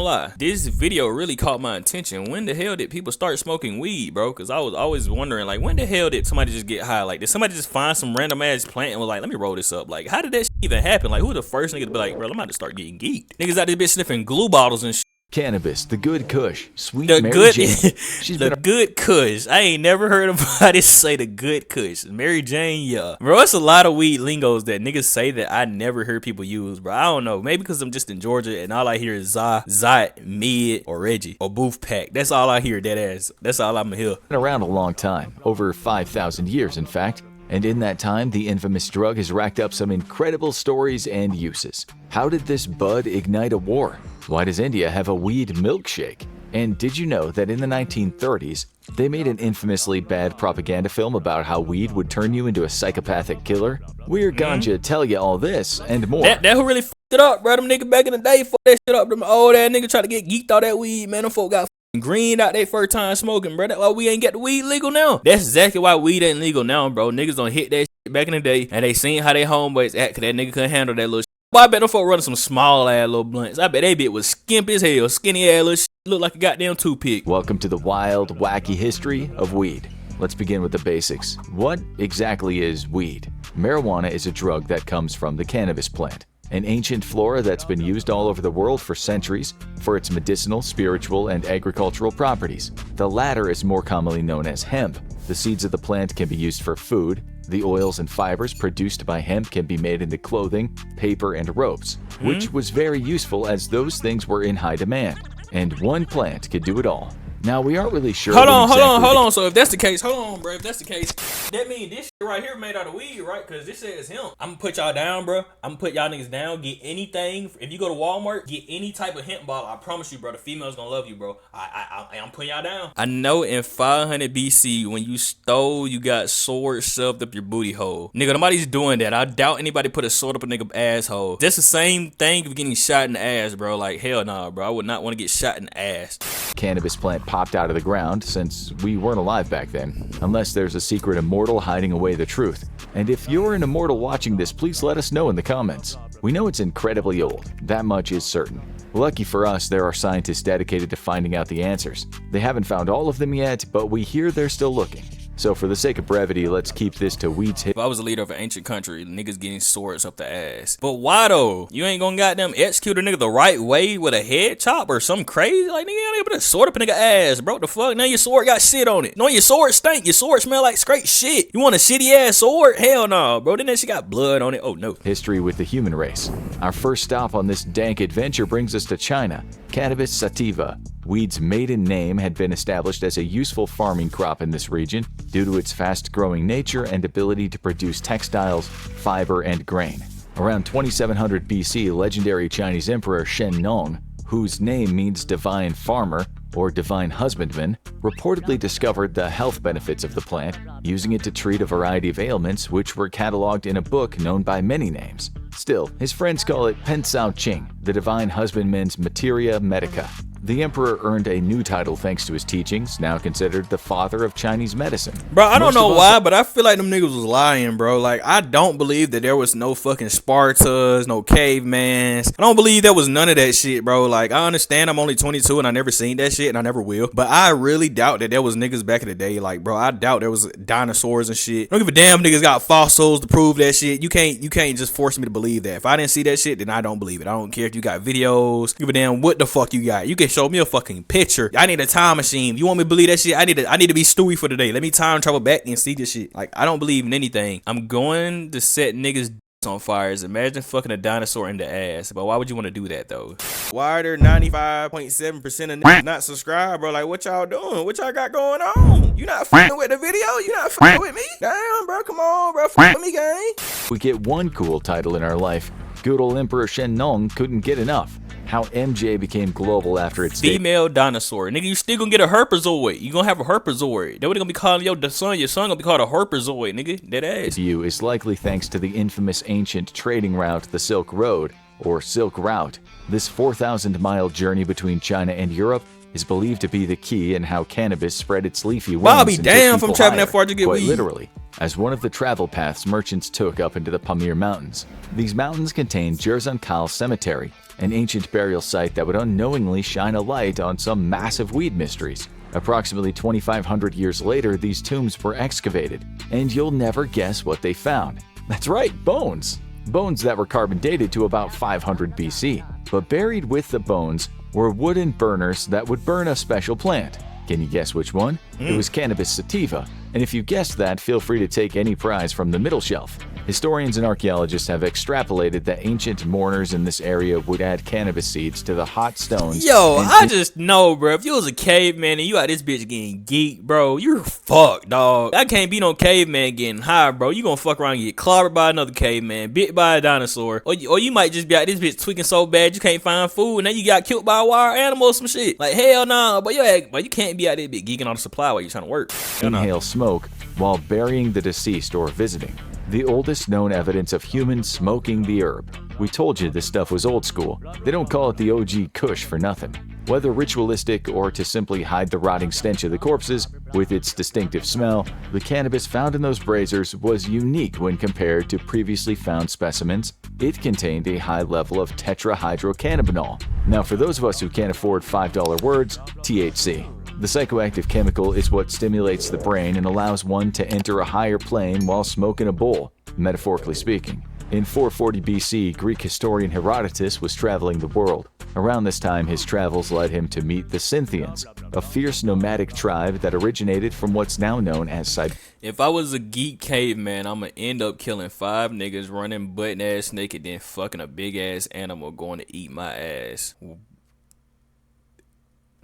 lie, this video really caught my attention. When the hell did people start smoking weed, bro? Because I was always wondering, like, when the hell did somebody just get high? Like, did somebody just find some random ass plant and was like, let me roll this up? Like, how did that shit even happen? Like, who the first nigga to be like, bro, I'm about to start getting geeked? Niggas out this bitch sniffing glue bottles and shit. Cannabis, the good kush, sweet The Mary good, Jane. the good kush. I ain't never heard anybody say the good kush. Mary Jane, yeah. Bro, it's a lot of weed lingos that niggas say that I never heard people use, bro. I don't know. Maybe because I'm just in Georgia and all I hear is Zot, Mid, or Reggie, or Booth Pack. That's all I hear, dead ass. That's all I'm hear. Been around a long time, over 5,000 years in fact. And in that time, the infamous drug has racked up some incredible stories and uses. How did this bud ignite a war? Why does India have a weed milkshake? And did you know that in the 1930s, they made an infamously bad propaganda film about how weed would turn you into a psychopathic killer? We're gonna tell you all this and more. That who really fucked it up, bro. Them niggas back in the day fucked that shit up. Them old ass niggas try to get geeked all that weed, man. Them folk got green out their first time smoking, bro. That's why we ain't got the weed legal now. That's exactly why weed ain't legal now, bro. Niggas don't hit that shit back in the day, and they seen how they homeboys act, cause that nigga couldn't handle that little shit. Boy, I bet them folk running some small ass little blunts. I bet they bit was skimp as hell, skinny ass little shit, look like a goddamn toothpick. Welcome to the wild, wacky history of weed. Let's begin with the basics. What exactly is weed? Marijuana is a drug that comes from the cannabis plant, an ancient flora that's been used all over the world for centuries for its medicinal, spiritual, and agricultural properties. The latter is more commonly known as hemp. The seeds of the plant can be used for food. The oils and fibers produced by hemp can be made into clothing, paper, and ropes, which was very useful as those things were in high demand. And one plant could do it all. Now, we aren't really sure. Hold on. So if that's the case, hold on, bro. If that's the case, that means this shit right here made out of weed, right? Because this says hemp. I'm gonna put y'all down, bro. I'm gonna put y'all niggas down. Get anything. If you go to Walmart, get any type of hemp bottle. I promise you, bro. The female's gonna love you, bro. I'm putting y'all down. I know in 500 BC, when you stole, you got sword shoved up your booty hole. Nigga, nobody's doing that. I doubt anybody put a sword up a nigga asshole. That's the same thing of getting shot in the ass, bro. Like, hell nah, bro. I would not want to get shot in the ass. Cannabis plant popped out of the ground since we weren't alive back then, unless there's a secret immortal hiding away the truth. And if you're an immortal watching this, please let us know in the comments. We know it's incredibly old, that much is certain. Lucky for us, there are scientists dedicated to finding out the answers. They haven't found all of them yet, but we hear they're still looking. So for the sake of brevity, let's keep this to weed's hit. If I was a leader of an ancient country, niggas getting swords up the ass. But why though? You ain't gonna goddamn execute a nigga the right way with a head chop or something crazy? Like, nigga, you ain't put a sword up a nigga ass, bro. The fuck? Now your sword got shit on it. No, your sword stink. Your sword smell like straight shit. You want a shitty ass sword? Hell no, bro. Then that shit got blood on it. Oh no. History with the human race. Our first stop on this dank adventure brings us to China. Cannabis sativa, weed's maiden name, had been established as a useful farming crop in this region due to its fast-growing nature and ability to produce textiles, fiber, and grain. Around 2700 BC, legendary Chinese emperor Shen Nong, whose name means divine farmer or divine husbandman, reportedly discovered the health benefits of the plant, using it to treat a variety of ailments which were cataloged in a book known by many names. Still, his friends call it Pen Cao Qing, the divine husbandman's materia medica. The emperor earned a new title thanks to his teachings, now considered the father of Chinese medicine. Bro, I don't know why, but I feel like them niggas was lying, bro. Like, I don't believe that there was no fucking Spartas, no cavemans. I don't believe there was none of that shit, bro. Like, I understand I'm only 22 and I never seen that shit and I never will. But I really doubt that there was niggas back in the day. Like, bro, I doubt there was dinosaurs and shit. I don't give a damn niggas got fossils to prove that shit. You can't just force me to believe that. If I didn't see that shit, then I don't believe it. I don't care if you got videos. Give a damn what the fuck you got. You can show me a fucking picture. I need a time machine. If you want me to believe that shit, I need to be Stewie for today. Let me time travel back and see this shit. Like, I don't believe in anything. I'm going to set niggas on fires. Imagine fucking a dinosaur in the ass. But why would you want to do that though? Why are there 95.7% of niggas not subscribed, bro? Like, what y'all doing? What y'all got going on? You not fucking with the video? You not fucking with me? Damn, bro. Come on, bro. Fuck with me, gang. We get one cool title in our life. Good old Emperor Shen Nong couldn't get enough. How MJ became global after its female dinosaur. Nigga, you still gonna get a herpazoid. You gonna have a herpazoid. That what they gonna be calling your son. Your son gonna be called a herpazoid, nigga. That ass. View is likely thanks to the infamous ancient trading route, the Silk Road, or Silk Route. This 4,000-mile journey between China and Europe is believed to be the key in how cannabis spread its leafy wings. Bobby, damn, if I'm traveling that far to get quite weed. Literally. as one of the travel paths merchants took up into the Pamir Mountains. These mountains contain 𝘗𝘪𝘠𝐤𝐚 Cemetery, an ancient burial site that would unknowingly shine a light on some massive weed mysteries. Approximately 2,500 years later, these tombs were excavated, and you'll never guess what they found. That's right, bones! Bones that were carbon dated to about 500 BC. But buried with the bones were wooden burners that would burn a special plant. Can you guess which one? It was cannabis sativa, and if you guessed that, feel free to take any prize from the middle shelf. Historians and archaeologists have extrapolated that ancient mourners in this area would add cannabis seeds to the hot stones. Yo, I just know, bro. If you was a caveman and you out this bitch getting geeked, bro, you're fucked, dog. I can't be no caveman getting high, bro. You gonna fuck around and get clobbered by another caveman, bit by a dinosaur, or you might just be out this bitch tweaking so bad you can't find food, and then you got killed by a wild animal or some shit. Like, hell nah, but you can't be out there bitch geeking on the supply while you're trying to work. Inhale smoke while burying the deceased or visiting. The oldest known evidence of humans smoking the herb. We told you this stuff was old school. They don't call it the OG Kush for nothing. Whether ritualistic or to simply hide the rotting stench of the corpses, with its distinctive smell, the cannabis found in those braziers was unique when compared to previously found specimens. It contained a high level of tetrahydrocannabinol. Now, for those of us who can't afford $5 words, THC. The psychoactive chemical is what stimulates the brain and allows one to enter a higher plane while smoking a bowl, metaphorically speaking. In 440 BC, Greek historian Herodotus was traveling the world. Around this time, his travels led him to meet the Scythians, a fierce nomadic tribe that originated from what's now known as Siberia. If I was a geek caveman, I'ma end up killing 5 niggas, running butt-ass naked, then fucking a big-ass animal going to eat my ass.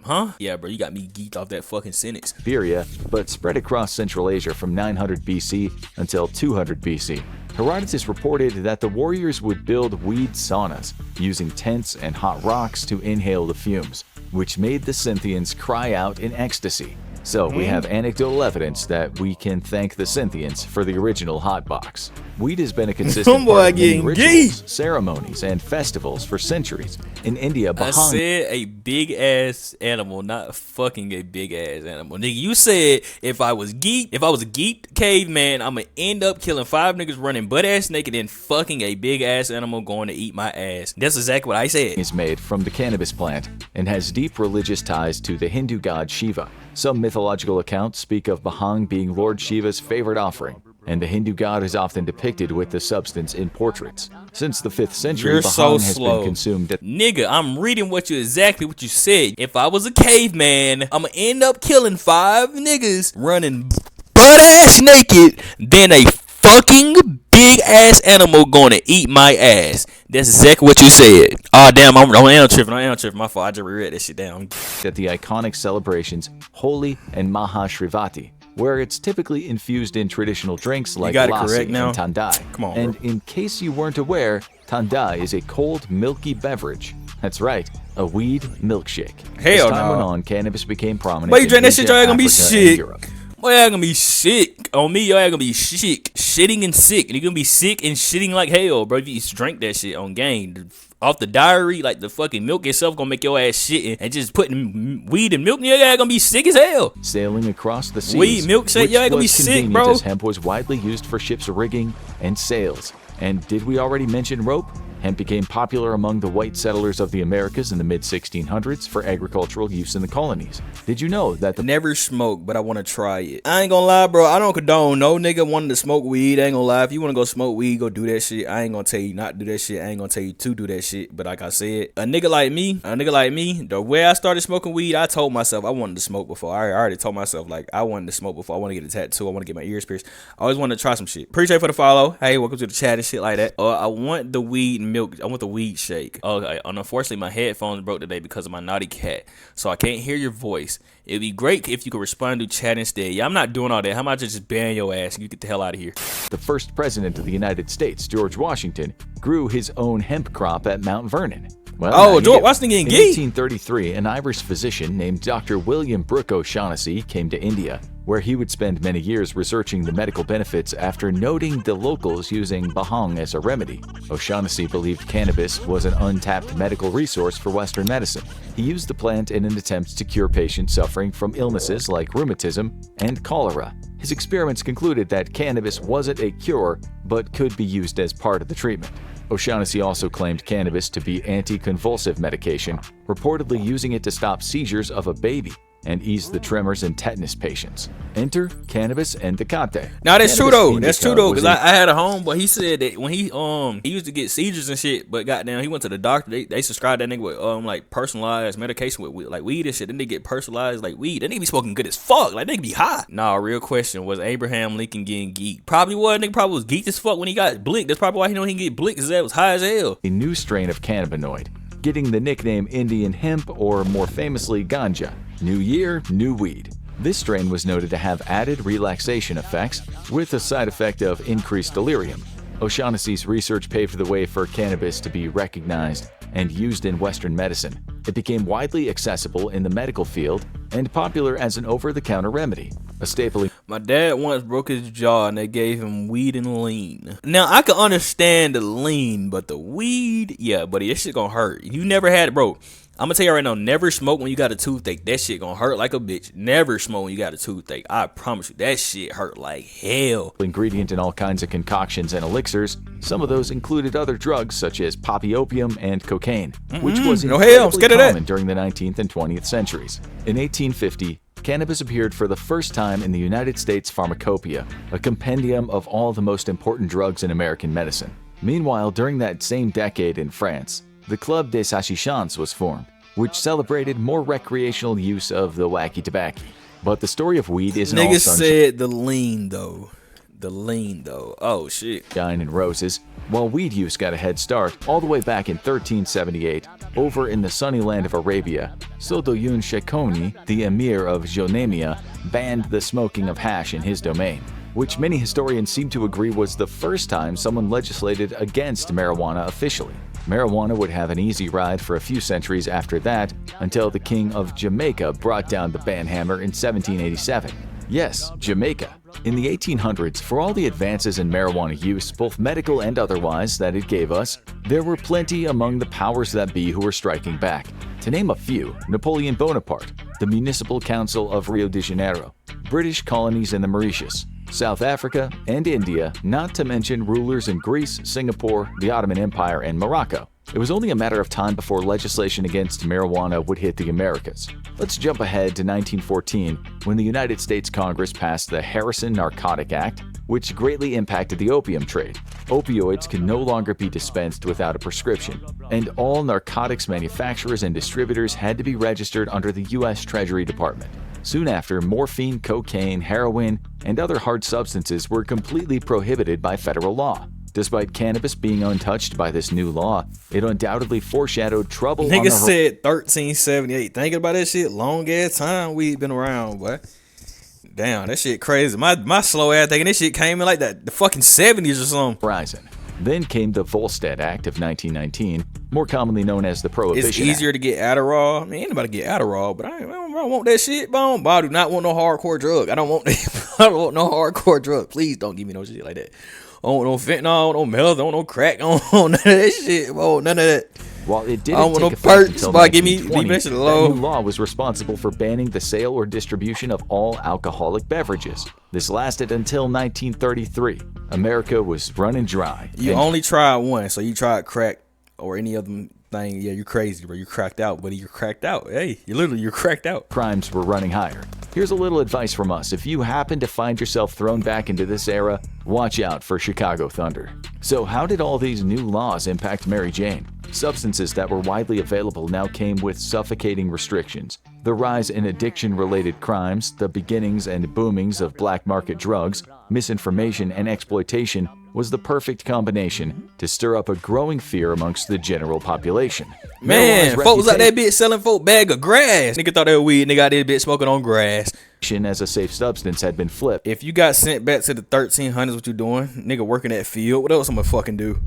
Huh? Yeah, bro, you got me geeked off that fucking sentence. But spread across Central Asia from 900 BC until 200 BC. Herodotus reported that the warriors would build weed saunas, using tents and hot rocks to inhale the fumes, which made the Scythians cry out in ecstasy. So we have anecdotal evidence that we can thank the Scythians for the original hotbox. Weed has been a consistent part of many rituals, ceremonies, and festivals for centuries. In India, I said a big-ass animal, not fucking a big-ass animal. Nigga, you said if I was a geeked caveman, I'ma end up killing 5 niggas running butt-ass naked and fucking a big-ass animal going to eat my ass. That's exactly what I said. Is made from the cannabis plant and has deep religious ties to the Hindu god Shiva. Some mythological accounts speak of Bhang being Lord Shiva's favorite offering, and the Hindu god is often depicted with the substance in portraits. Since the 5th century, Bhang has been consumed at— Nigga, I'm reading exactly what you said. If I was a caveman, I'ma end up killing 5 niggas running butt-ass naked, then a fucking big-ass animal gonna eat my ass. That's exactly what you said. Oh, damn, I am tripping. My fault. I just reread that shit down. At the iconic celebrations Holi and Mahashivratri, where it's typically infused in traditional drinks like lassi and tandai. Come on, and bro. In case you weren't aware, tandai is a cold, milky beverage. That's right, a weed milkshake. Hell As time went no. on, cannabis became prominent. But you drink that shit, your ass gonna be Africa, and sick. Europe. Boy, y'all gonna be sick. On me, y'all gonna be sick. Shitting and sick. And you're gonna be sick and shitting like hell, bro. If you drink that shit on game. Off the diary, like the fucking milk itself gonna make your ass shitting. And just putting weed and milk in your ass gonna be sick as hell. Sailing across the seas. Weed, milkshake, y'all gonna be sick, bro. As hemp was widely used for ships' rigging and sails. And did we already mention rope? Hemp became popular among the white settlers of the Americas in the mid-1600s for agricultural use in the colonies. Did you know that Never smoked, but I want to try it. I ain't gonna lie, bro. I don't condone no nigga wanting to smoke weed. I ain't gonna lie. If you want to go smoke weed, go do that shit. I ain't gonna tell you not to do that shit. I ain't gonna tell you to do that shit. But like I said, a nigga like me, the way I started smoking weed, I told myself I wanted to smoke before. I already told myself, like, I wanted to smoke before. I want to get a tattoo. I want to get my ears pierced. I always wanted to try some shit. Appreciate for the follow. Hey, welcome to the chat and shit like that. I want the weed milk. I want the weed shake. Okay, unfortunately, my headphones broke today because of my naughty cat, so I can't hear your voice. It'd be great if you could respond to chat instead. Yeah, I'm not doing all that. How about I just ban your ass and you get the hell out of here? the first president of the United States, George Washington, grew his own hemp crop at Mount Vernon? Well, George Washington getting in geek. 1833, an Irish physician named Dr. William Brooke O'Shaughnessy came to India, where he would spend many years researching the medical benefits after noting the locals using Bhang as a remedy. O'Shaughnessy believed cannabis was an untapped medical resource for Western medicine. He used the plant in an attempt to cure patients suffering from illnesses like rheumatism and cholera. His experiments concluded that cannabis wasn't a cure, but could be used as part of the treatment. O'Shaughnessy also claimed cannabis to be anti-convulsive medication, reportedly using it to stop seizures of a baby and ease the tremors in tetanus patients. Enter cannabis and 𝘗𝘦𝘢𝘗. Now that's true though. That's true though, because was I had a home, but he said that when he used to get seizures and shit, but goddamn he went to the doctor. They subscribed that nigga with like personalized medication with like weed and shit. Then they get personalized like weed. That nigga be smoking good as fuck. Like they be high. Nah, real question, was Abraham Lincoln getting geeked? Probably was. Nigga probably was geeked as fuck when he got blicked. That's probably why he know he can get blicked, because that was high as hell. A new strain of cannabinoid, getting the nickname Indian hemp, or more famously ganja. New year, new weed. This strain was noted to have added relaxation effects with a side effect of increased delirium. O'Shaughnessy's research paved the way for cannabis to be recognized and used in Western medicine. It became widely accessible in the medical field and popular as an over-the-counter remedy, a staple. My dad once broke his jaw and they gave him weed and lean. Now I can understand the lean, but the weed, yeah, buddy, that shit gonna hurt. You never had it, bro. I'm gonna tell you right now, never smoke when you got a toothache. That shit gonna hurt like a bitch. Never smoke when you got a toothache. I promise you, that shit hurt like hell. Ingredient in all kinds of concoctions and elixirs. Some of those included other drugs such as poppy opium and cocaine, which was incredibly common during the 19th and 20th centuries. In 1850, cannabis appeared for the first time in the United States Pharmacopoeia, a compendium of all the most important drugs in American medicine. Meanwhile, during that same decade in France, the Club des Hashichans was formed, which celebrated more recreational use of the wacky tobacco. But the story of weed isn't all sunshine. Niggas said the lean though. The lean though. Oh shit. And roses. While weed use got a head start all the way back in 1378, over in the sunny land of Arabia, 𝘂𝑦𝑢𝑛 𝘱𝑒𝐾𝐽𝑒, the emir of 𝘗𝑦𝑚𝐢, banned the smoking of hash in his domain, which many historians seem to agree was the first time someone legislated against marijuana officially. Marijuana would have an easy ride for a few centuries after that, until the King of Jamaica brought down the ban hammer in 1787. Yes, Jamaica. In the 1800s, for all the advances in marijuana use, both medical and otherwise, that it gave us, there were plenty among the powers that be who were striking back. To name a few, Napoleon Bonaparte, the Municipal Council of Rio de Janeiro, British colonies in the Mauritius, South Africa, and India, not to mention rulers in Greece, Singapore, the Ottoman Empire, and Morocco. It was only a matter of time before legislation against marijuana would hit the Americas. Let's jump ahead to 1914, when the United States Congress passed the Harrison Narcotic Act, which greatly impacted the opium trade. Opioids can no longer be dispensed without a prescription, and all narcotics manufacturers and distributors had to be registered under the U.S. Treasury Department. Soon after, morphine, cocaine, heroin, and other hard substances were completely prohibited by federal law. Despite cannabis being untouched by this new law, it undoubtedly foreshadowed trouble. Nigga said 1378. Thinking about that shit, long ass time we been around, boy. Damn, that shit crazy. My slow ass thinking this shit came in like the fucking 70s or something. Horizon. Then came the Volstead Act of 1919, more commonly known as the Prohibition It's easier Act. to get Adderall. I mean, anybody get Adderall, but I don't want that shit, bro. I do not want no hardcore drug. I don't want I don't want no hardcore drug. Please don't give me no shit like that. I don't want no fentanyl, no meth, I don't want no crack, I don't want none of that shit, bro. None of that. While it didn't I don't want take no effect perks, until boy. Give me 1920, that shit that low. new law was responsible for banning the sale or distribution of all alcoholic beverages. This lasted until 1933. America was running dry. You and only tried one, so you tried crack or any other thing. Yeah, you're crazy, bro. You cracked out, buddy. You're cracked out. Hey, you're cracked out. crimes were running higher. Here's a little advice from us. If you happen to find yourself thrown back into this era, watch out for Chicago Thunder. So how did all these new laws impact Mary Jane? Substances that were widely available now came with suffocating restrictions. The rise in addiction-related crimes, the beginnings and boomings of black market drugs, misinformation, and exploitation was the perfect combination to stir up a growing fear amongst the general population. Man, folks out that bitch selling folk bag of grass. Nigga thought they were weed, nigga out there bitch smoking on grass. As a safe substance had been flipped. If you got sent back to the 1300s, what you doing? Nigga working that field. What else I'm gonna fucking do?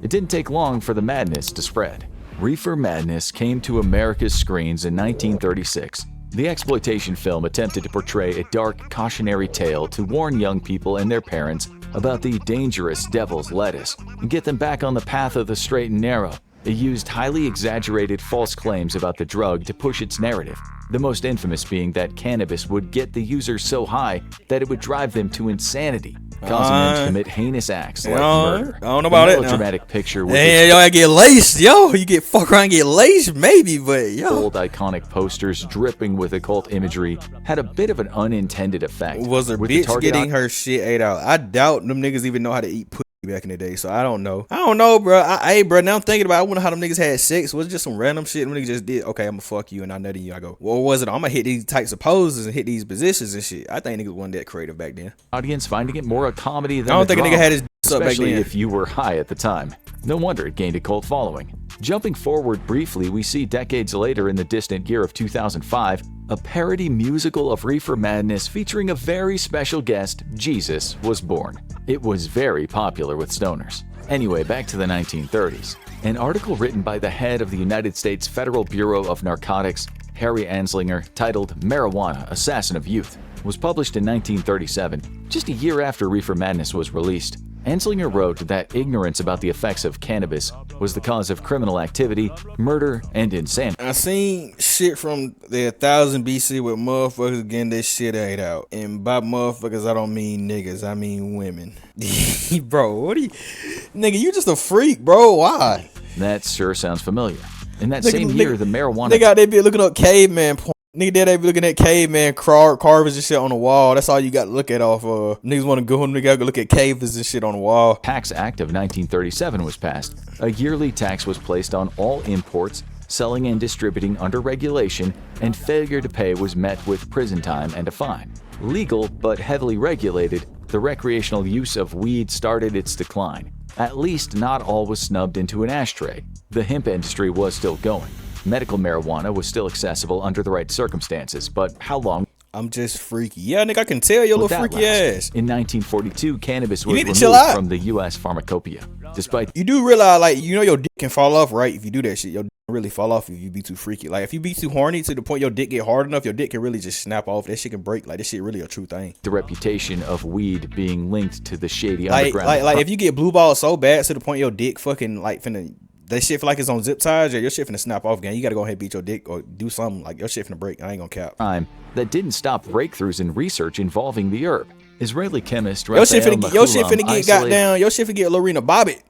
It didn't take long for the madness to spread. Reefer madness came to America's screens in 1936. The exploitation film attempted to portray a dark, cautionary tale to warn young people and their parents about the dangerous devil's lettuce and get them back on the path of the straight and narrow. It used highly exaggerated false claims about the drug to push its narrative, the most infamous being that cannabis would get the users so high that it would drive them to insanity, causing them to commit heinous acts like murder. I don't know about it. Melodramatic picture with yo, I get laced, yo. You get fuck around and get laced, maybe, but yo. Old iconic posters dripping with occult imagery had a bit of an unintended effect. Was her bitch getting her shit ate out? I doubt them niggas even know how to eat pussy back in the day, so I don't know. I don't know, bro. Hey, bro, now I'm thinking about it. I wonder how them niggas had sex. Was it just some random shit them niggas just did? Okay, I'm gonna fuck you and I nutty you. I go, well, was it I'm gonna hit these types of poses and hit these positions and shit? I think niggas wasn't that creative back then. Audience finding it more a comedy than I don't think a nigga had his especially up back then. if you were high at the time. No wonder it gained a cult following. Jumping forward briefly, we see decades later in the distant year of 2005, a parody musical of Reefer Madness featuring a very special guest, Jesus, was born. It was very popular with stoners. Anyway, back to the 1930s. An article written by the head of the United States Federal Bureau of Narcotics, Harry Anslinger, titled "Marijuana, Assassin of Youth," was published in 1937, just a year after Reefer Madness was released. Anslinger wrote that ignorance about the effects of cannabis was the cause of criminal activity, murder, and insanity. I seen shit from the 1000 BC with motherfuckers getting this shit ate out. And by motherfuckers, I don't mean niggas, I mean women. Bro, what are you... Nigga, you just a freak, bro. Why? That sure sounds familiar. In that same year, the marijuana... Nigga, they be looking up caveman porn. Nigga, they be looking at caveman carvers and shit on the wall. That's all you got to look at off niggas want to go home, nigga, go look at cavers and shit on the wall. Tax Act of 1937 was passed. A yearly tax was placed on all imports, selling and distributing under regulation, and failure to pay was met with prison time and a fine. Legal but heavily regulated, the recreational use of weed started its decline. At least not all was snubbed into an ashtray. The hemp industry was still going. Medical marijuana was still accessible under the right circumstances, but how long? I'm just freaky. Yeah, nigga, I can tell your little freaky ass. In 1942, cannabis was removed from the U.S. pharmacopoeia. Despite you do realize, like, you know, your dick can fall off, right? If you do that shit, your dick can really fall off if you be too freaky. Like, if you be too horny to the point your dick get hard enough, your dick can really just snap off. That shit can break. Like, this shit really a true thing. The reputation of weed being linked to the shady underground. Like if you get blue ball so bad to the point your dick fucking like finna. That shit feel like it's on zip ties, or your shit finna snap off again. You gotta go ahead and beat your dick or do something. Like, your shit finna break. I ain't gonna cap. That didn't stop breakthroughs in research involving the herb. Israeli chemist your shit finna get goddamn. Your shit finna get Lorena Bobbitt.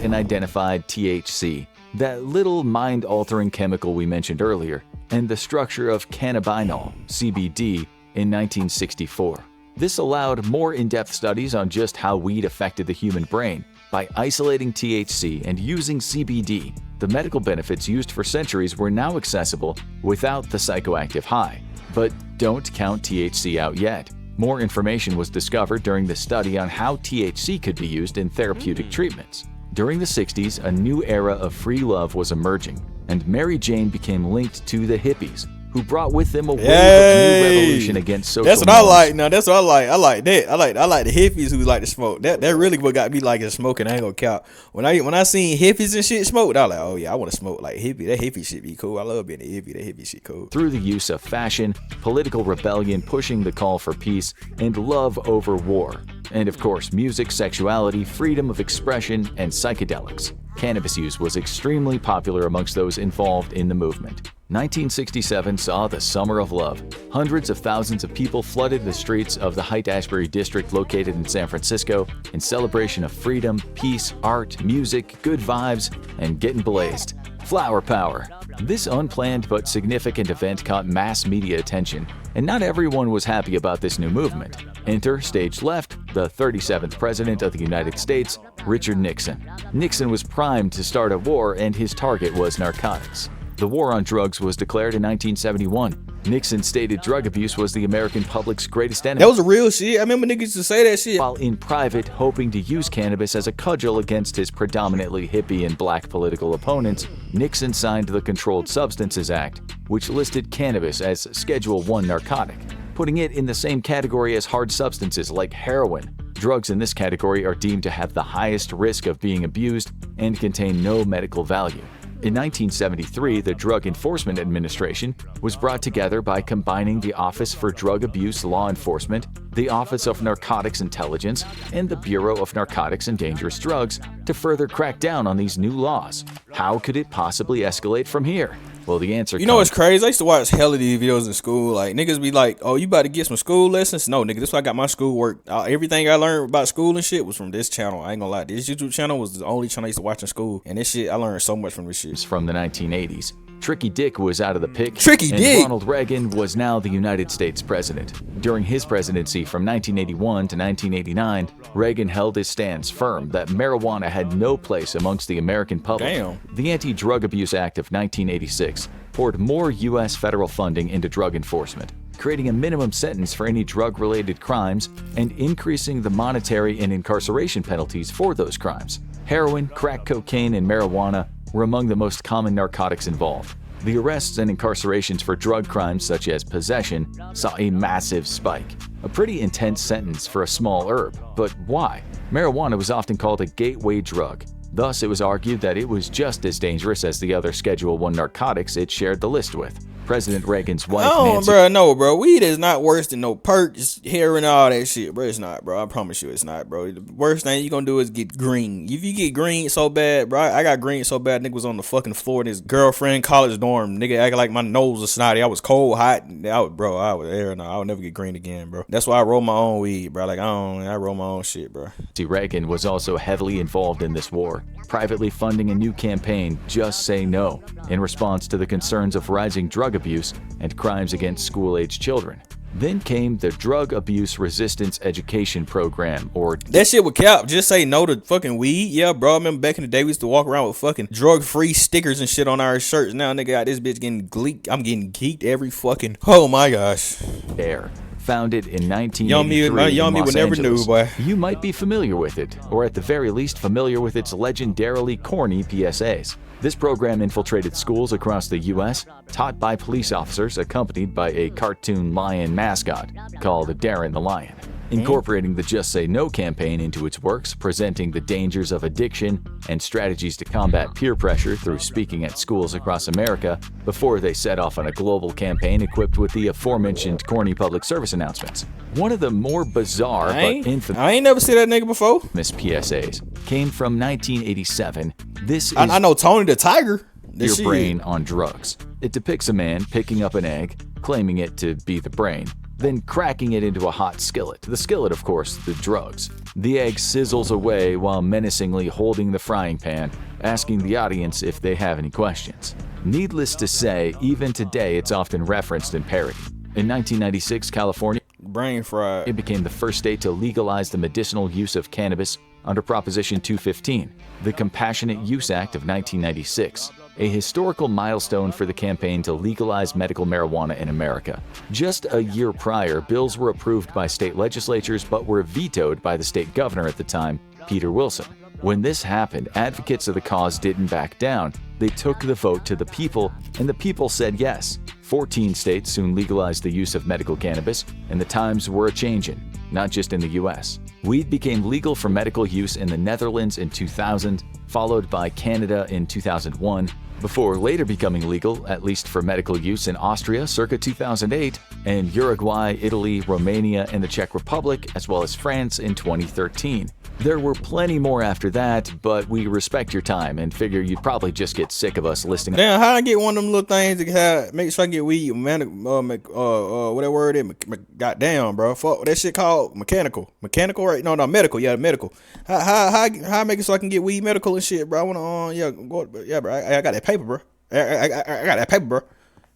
And identified THC, that little mind-altering chemical we mentioned earlier, and the structure of cannabinol, CBD, in 1964. This allowed more in-depth studies on just how weed affected the human brain. By isolating THC and using CBD, the medical benefits used for centuries were now accessible without the psychoactive high. But don't count THC out yet. More information was discovered during the study on how THC could be used in therapeutic treatments. During the 60s, a new era of free love was emerging, and Mary Jane became linked to the hippies, who brought with them a wave of new revolution against social That's what norms. I like. Now that's what I like. I like that. I like the hippies who like to smoke. That really what got me like is smoking. I ain't gonna count. When I seen hippies and shit smoke, I was like, oh yeah, I want to smoke like hippie. That hippie shit be cool. I love being a hippie. That hippie shit cool. Through the use of fashion, political rebellion pushing the call for peace, and love over war. And of course, music, sexuality, freedom of expression, and psychedelics. Cannabis use was extremely popular amongst those involved in the movement. 1967 saw the Summer of Love. Hundreds of thousands of people flooded the streets of the Haight-Ashbury district located in San Francisco in celebration of freedom, peace, art, music, good vibes, and getting blazed. Flower power. This unplanned but significant event caught mass media attention, and not everyone was happy about this new movement. Enter, stage left, the 37th President of the United States, Richard Nixon. Nixon was primed to start a war, and his target was narcotics. The war on drugs was declared in 1971. Nixon stated drug abuse was the American public's greatest enemy. That was a real shit. I remember niggas used to say that shit. While in private, hoping to use cannabis as a cudgel against his predominantly hippie and black political opponents, Nixon signed the Controlled Substances Act, which listed cannabis as Schedule I narcotic, putting it in the same category as hard substances like heroin. Drugs in this category are deemed to have the highest risk of being abused and contain no medical value. In 1973, the Drug Enforcement Administration was brought together by combining the Office for Drug Abuse Law Enforcement, the Office of Narcotics Intelligence, and the Bureau of Narcotics and Dangerous Drugs to further crack down on these new laws. How could it possibly escalate from here? Well, the answer You know what's crazy? I used to watch hella of these videos in school. Like, niggas be like, oh, you about to get some school lessons? No, nigga, this is why I got my schoolwork. Everything I learned about school and shit was from this channel. I ain't gonna lie. This YouTube channel was the only channel I used to watch in school. And this shit, I learned so much from this shit. From the 1980s. Tricky Dick was out of the pic, Tricky and Dick. Ronald Reagan was now the United States president. During his presidency from 1981 to 1989, Reagan held his stance firm that marijuana had no place amongst the American public. Damn. The Anti-Drug Abuse Act of 1986 poured more U.S. federal funding into drug enforcement, creating a minimum sentence for any drug-related crimes and increasing the monetary and incarceration penalties for those crimes. Heroin, crack cocaine, and marijuana were among the most common narcotics involved. The arrests and incarcerations for drug crimes such as possession saw a massive spike. A pretty intense sentence for a small herb, but why? Marijuana was often called a gateway drug. Thus, it was argued that it was just as dangerous as the other Schedule I narcotics it shared the list with. President Reagan's wife, Nancy... Bro. Weed is not worse than no perks, heroin, all that shit, bro. It's not, bro. I promise you it's not, bro. The worst thing you gonna do is get green. If you get green so bad, bro, I got green so bad, nigga was on the fucking floor in his girlfriend college dorm. Nigga acting like my nose was snotty. I was cold, hot. I would never get green again, bro. That's why I roll my own weed, bro. Like, I roll my own shit, bro. Reagan was also heavily involved in this war, privately funding a new campaign, Just Say No, in response to the concerns of rising drug abuse and crimes against school-age children. Then came the Drug Abuse Resistance Education Program, or... That shit would cap. Just say no to fucking weed. Yeah, bro. I remember back in the day, we used to walk around with fucking drug-free stickers and shit on our shirts. Now, nigga, got this bitch getting gleeked. I'm getting geeked every fucking... Oh, my gosh. Air. Founded in 1983 Young me in Los never Angeles. knew, boy. You might be familiar with it, or at the very least familiar with its legendarily corny PSAs. This program infiltrated schools across the U.S., taught by police officers accompanied by a cartoon lion mascot called Darren the Lion. Incorporating the Just Say No campaign into its works, presenting the dangers of addiction and strategies to combat peer pressure through speaking at schools across America before they set off on a global campaign equipped with the aforementioned corny public service announcements. One of the more bizarre but infamous I ain't never seen that nigga before. PSAs came from 1987. This is I know Tony the Tiger. Your Brain on Drugs. It depicts a man picking up an egg, claiming it to be the brain, then cracking it into a hot skillet. The skillet, of course, the drugs. The egg sizzles away while menacingly holding the frying pan, asking the audience if they have any questions. Needless to say, even today it's often referenced in parody. In 1996, California brain fried. It became the first state to legalize the medicinal use of cannabis under Proposition 215, the Compassionate Use Act of 1996, a historical milestone for the campaign to legalize medical marijuana in America. Just a year prior, bills were approved by state legislatures but were vetoed by the state governor at the time, Peter Wilson. When this happened, advocates of the cause didn't back down. They took the vote to the people, and the people said yes. 14 states soon legalized the use of medical cannabis, and the times were a-changin', not just in the U.S. Weed became legal for medical use in the Netherlands in 2000, followed by Canada in 2001, before later becoming legal, at least for medical use, in Austria circa 2008, and Uruguay, Italy, Romania, and the Czech Republic, as well as France in 2013. There were plenty more after that, but we respect your time and figure you'd probably just get sick of us listing. Damn, how I get one of them little things to have, make sure I get weed, what that word is, goddamn, bro. Fuck, that shit called mechanical, right? No, medical, yeah, medical. How I make it so I can get weed medical and shit, bro? I wanna, bro. I got that paper, bro. I got that paper, bro.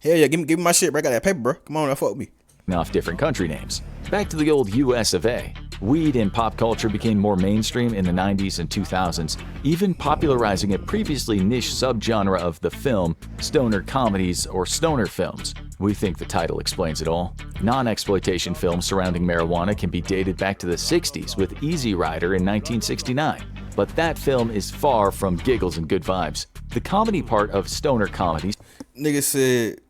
Hell yeah, give me my shit, bro. I got that paper, bro. Come on, now, fuck me. Off different country names. Back to the old US of A. Weed in pop culture became more mainstream in the 90s and 2000s, even popularizing a previously niche subgenre of the film, stoner comedies or stoner films. We think the title explains it all. Non-exploitation films surrounding marijuana can be dated back to the 60s with Easy Rider in 1969. But that film is far from giggles and good vibes. The comedy part of stoner comedies Nigga said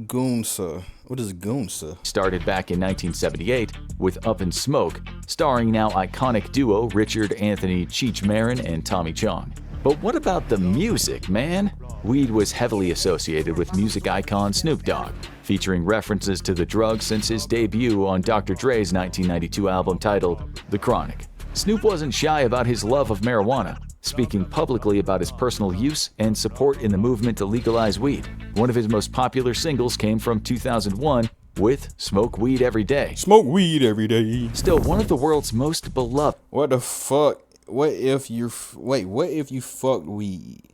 Goonsa. What is Goonsa? Started back in 1978 with Up in Smoke, starring now iconic duo Richard Anthony Cheech Marin and Tommy Chong. But what about the music, man? Weed was heavily associated with music icon Snoop Dogg. featuring references to the drug since his debut on Dr. Dre's 1992 album titled The Chronic. Snoop wasn't shy about his love of marijuana, speaking publicly about his personal use and support in the movement to legalize weed. One of his most popular singles came from 2001 with Smoke Weed Every Day. Smoke weed every day. Still one of the world's most beloved. What the fuck? What if you fucked weed?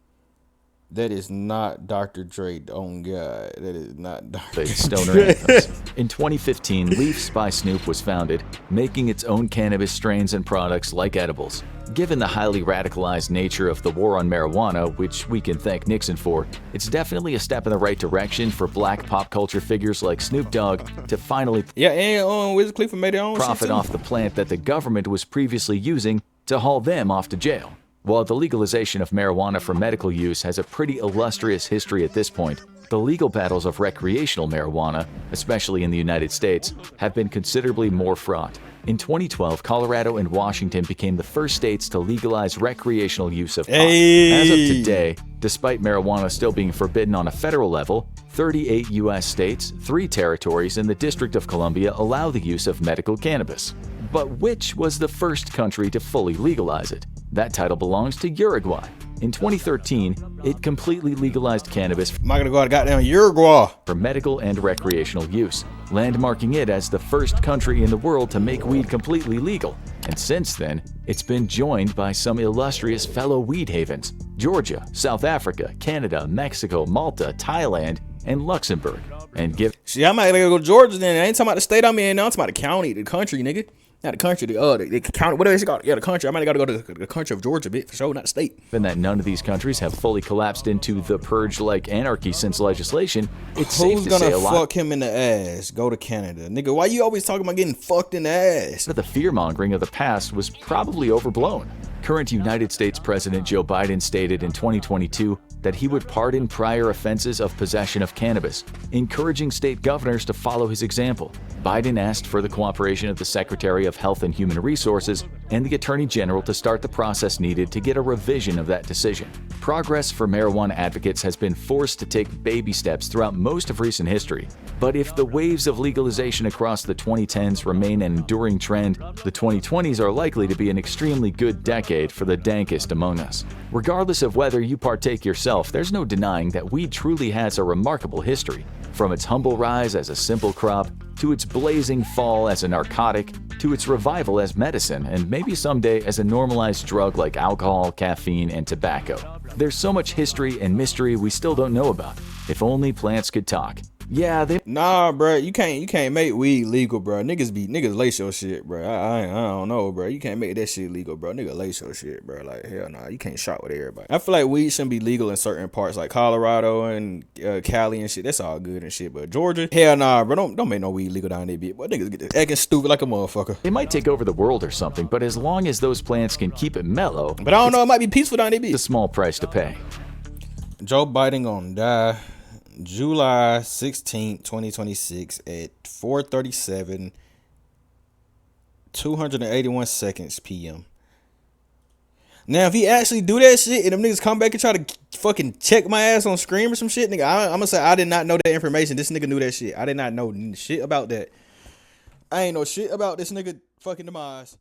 That is not Dr. Dre. Oh God, that is not Dr. Stoner Dre. anthems. In 2015, Leafs by Snoop was founded, making its own cannabis strains and products like edibles. Given the highly radicalized nature of the war on marijuana, which we can thank Nixon for, it's definitely a step in the right direction for black pop culture figures like Snoop Dogg to finally And 𝑊izKid made their own profit off the plant that the government was previously using to haul them off to jail. While the legalization of marijuana for medical use has a pretty illustrious history at this point, the legal battles of recreational marijuana, especially in the United States, have been considerably more fraught. In 2012, Colorado and Washington became the first states to legalize recreational use of pot. As of today, despite marijuana still being forbidden on a federal level, 38 U.S. states, 3 territories, and the District of Columbia allow the use of medical cannabis. But which was the first country to fully legalize it? That title belongs to Uruguay. In 2013, it completely legalized cannabis I'm not gonna go out of goddamn Uruguay. for medical and recreational use, landmarking it as the first country in the world to make weed completely legal. And since then, it's been joined by some illustrious fellow weed havens: Georgia, South Africa, Canada, Mexico, Malta, Thailand, and Luxembourg. And See, I might gotta go to Georgia then. I ain't talking about the state I'm in now. I'm talking about the county, the country, nigga. Not the country, the county, whatever it's called. Yeah, the country. I might gotta go to the country of Georgia, bit for sure, not the state. given that none of these countries have fully collapsed into the purge-like anarchy since legislation, it's safe Who's to say gonna a lot fuck him in the ass? Go to Canada, nigga. Why you always talking about getting fucked in the ass? of the fear-mongering of the past was probably overblown. Current United States President Joe Biden stated in 2022 that he would pardon prior offenses of possession of cannabis, encouraging state governors to follow his example. Biden asked for the cooperation of the Secretary of Health and Human Resources and the Attorney General to start the process needed to get a revision of that decision. Progress for marijuana advocates has been forced to take baby steps throughout most of recent history. But if the waves of legalization across the 2010s remain an enduring trend, the 2020s are likely to be an extremely good decade for the dankest among us. Regardless of whether you partake yourself, there's no denying that weed truly has a remarkable history. From its humble rise as a simple crop, to its blazing fall as a narcotic, to its revival as medicine, and maybe someday as a normalized drug like alcohol, caffeine, and tobacco. There's so much history and mystery we still don't know about. If only plants could talk. Yeah, Nah, bro, you can't make weed legal, bro. Niggas lace your shit, bro. I don't know, bro. You can't make that shit legal, bro. Nigga lace your shit, bro. Like, hell nah, you can't shop with everybody. I feel like weed shouldn't be legal in certain parts, like Colorado and Cali and shit. That's all good and shit, but Georgia, hell nah, bro. Don't make no weed legal down there, bitch. But niggas get acting stupid like a motherfucker. They might take over the world or something, but as long as those plants can keep it mellow, But I don't know, it might be peaceful down there, it's a bitch. small price to pay. Joe Biden gonna die July 16th, 2026 at 4:37, 281 seconds p.m. Now, if he actually do that shit and them niggas come back and try to fucking check my ass on Scream or some shit, nigga, I'm gonna say I did not know that information. This nigga knew that shit. I did not know shit about that. I ain't know shit about this nigga fucking demise.